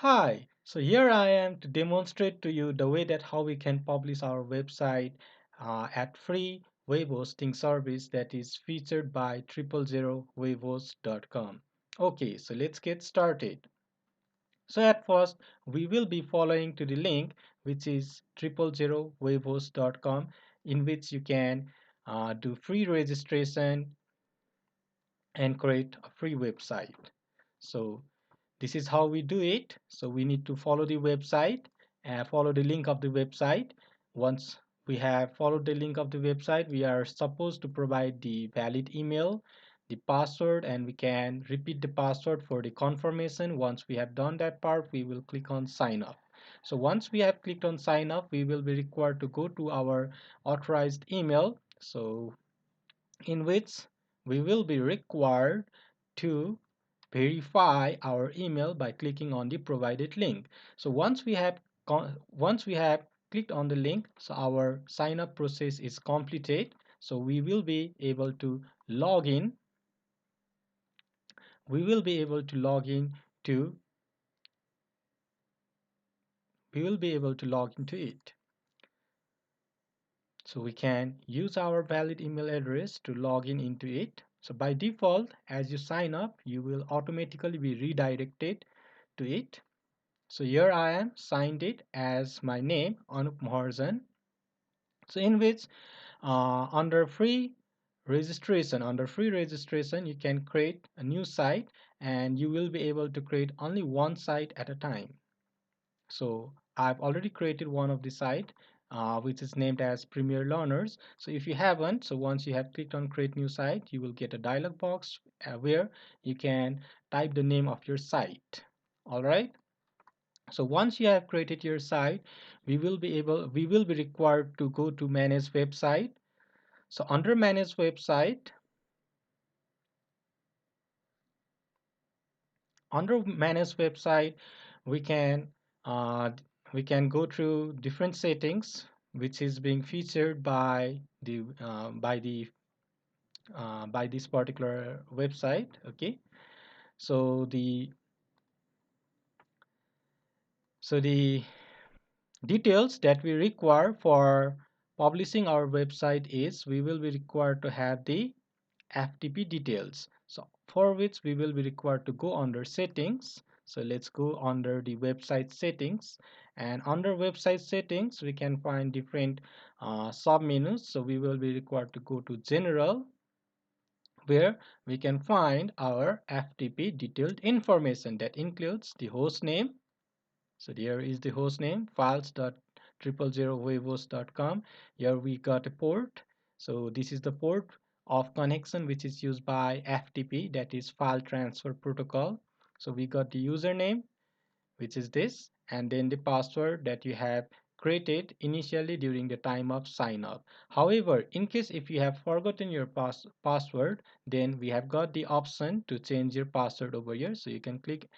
Hi, so here I am to demonstrate to you the way that how we can publish our website at free web hosting service that is featured by 000webhost.com. Okay, so let's get started. So at first we will be following to the link which is 000webhost.com, in which you can do free registration and create a free website. So this is how we do it. So we need to follow the website and follow the link of the website. Once we have followed the link of the website, we are supposed to provide the valid email, the password, and we can repeat the password for the confirmation. Once we have done that part, we will click on sign up. So once we have clicked on sign up, we will be required to go to our authorized email. So in which we will be required to verify our email by clicking on the provided link. So once we have clicked on the link, so our sign up process is completed. So log in we will be able to log in to we will be able to log into it. So we can use our valid email address to log in into it. So by default, as you sign up, you will automatically be redirected to it. So here I am signed it as my name, Anup Maharzan. So in which under free registration, you can create a new site and you will be able to create only one site at a time. So I've already created one of the site which is named as Premier Learners. So if you haven't, so once you have clicked on create new site, you will get a dialog box where you can type the name of your site. All right. So once you have created your site, we will be required to go to manage website. So under manage website, we can uh, we can go through different settings which is being featured by this particular website. Okay, so the details that we require for publishing our website is we will be required to have the FTP details. So for which we will be required to go under settings. So let's go under the website settings, and under website settings we can find different sub menus. So we will be required to go to general, where we can find our FTP detailed information that includes the host name. So there is the host name, files.000webhost.com. Here we got a port. So this is the port of connection which is used by FTP, that is file transfer protocol. So we got the username, which is this, and then the password that you have created initially during the time of sign up. However, in case if you have forgotten your password, then we have got the option to change your password over here. So you can click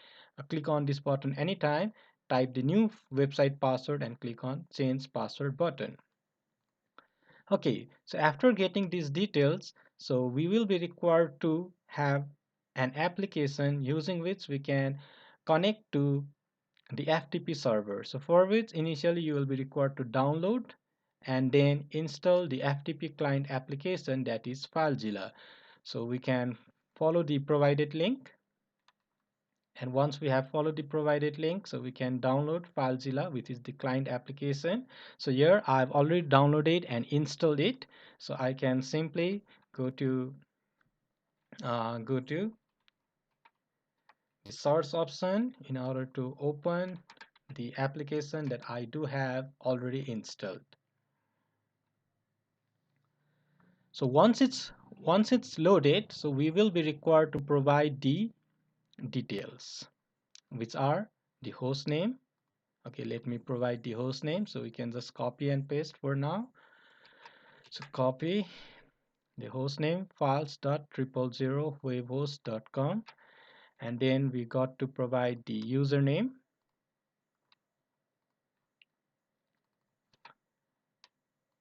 on this button anytime, type the new website password and click on change password button. Okay, so after getting these details, so we will be required to have an application using which we can connect to the FTP server. So for which initially you will be required to download and then install the FTP client application, that is FileZilla. So we can follow the provided link, and once we have followed the provided link, so we can download FileZilla, which is the client application. So here I've already downloaded and installed it. So I can simply go to the source option in order to open the application that I do have already installed. So once it's loaded, so we will be required to provide the details, which are the host name. Okay, let me provide the host name, so we can just copy and paste for now. So copy the host name, files.000webhost.com, and then we got to provide the username,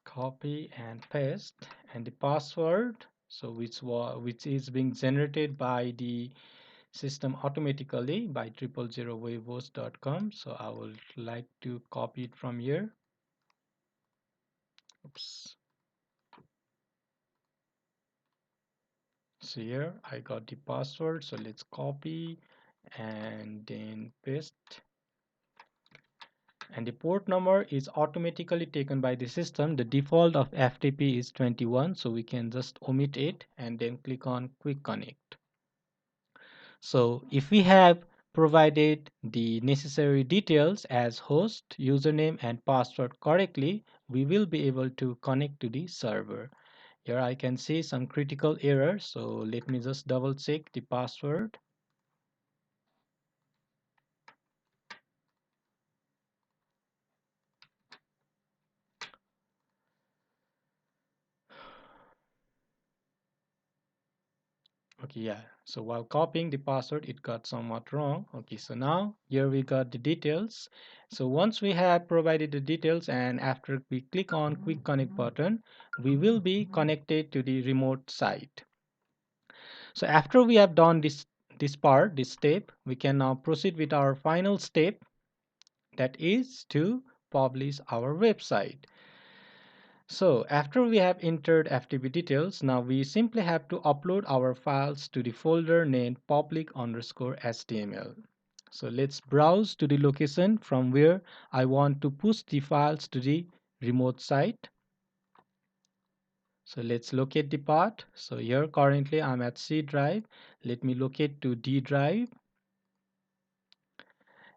copy and paste, and the password, so which is being generated by the system automatically by 000wavehost.com. So I would like to copy it from here. Oops. So here I got the password. So let's copy and then paste. And the port number is automatically taken by the system. The default of FTP is 21, so we can just omit it and then click on Quick Connect. So if we have provided the necessary details as host, username and password correctly, we will be able to connect to the server. Here I can see some critical errors, so let me just double check the password. Okay, yeah, so while copying the password it got somewhat wrong. Okay, so now here we got the details. So once we have provided the details and after we click on Quick Connect button, we will be connected to the remote site. So after we have done this step, we can now proceed with our final step, that is to publish our website. So after we have entered FTP details, now we simply have to upload our files to the folder named public_html. So let's browse to the location from where I want to push the files to the remote site. So let's locate the path. So here currently I'm at C drive. Let me locate to D drive.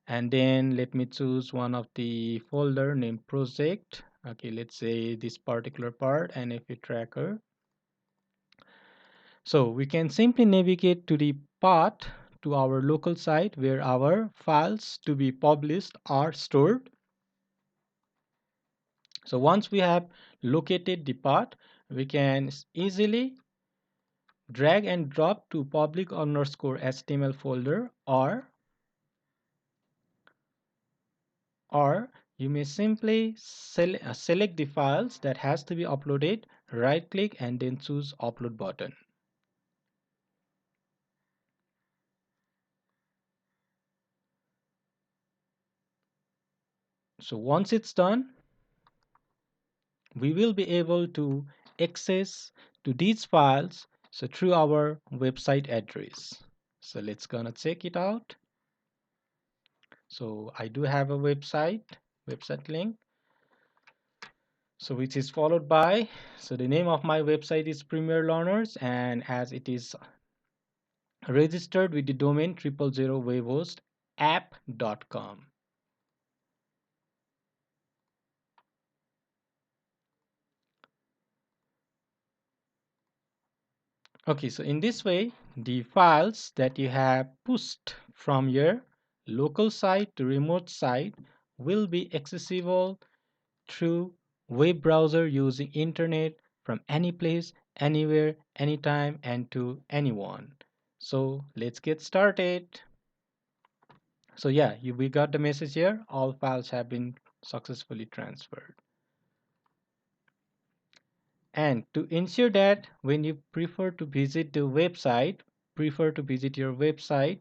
And then let me choose one of the folder named project. Okay, let's say this particular part, NFA tracker. So we can simply navigate to the path to our local site where our files to be published are stored. So once we have located the path, we can easily drag and drop to public_html folder, or you may simply select the files that has to be uploaded, right click and then choose upload button. So once it's done, we will be able to access to these files so through our website address. So let's gonna check it out. So I do have a website link, so which is followed by, so the name of my website is Premier Learners, and as it is registered with the domain 000wavehostapp.com. Okay, so in this way, the files that you have pushed from your local site to remote site will be accessible through web browser using internet from any place, anywhere, anytime, and to anyone. So let's get started. So yeah, we got the message here. All files have been successfully transferred. And to ensure that when you prefer to visit your website,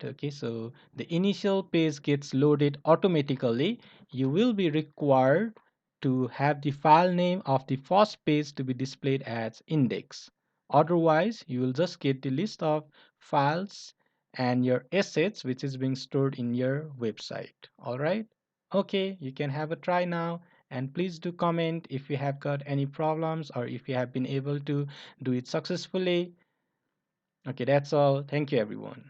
okay, so the initial page gets loaded automatically, you will be required to have the file name of the first page to be displayed as index. Otherwise, you will just get the list of files and your assets which is being stored in your website. All right. Okay, you can have a try now, and please do comment if you have got any problems or if you have been able to do it successfully. Okay, that's all. Thank you, everyone.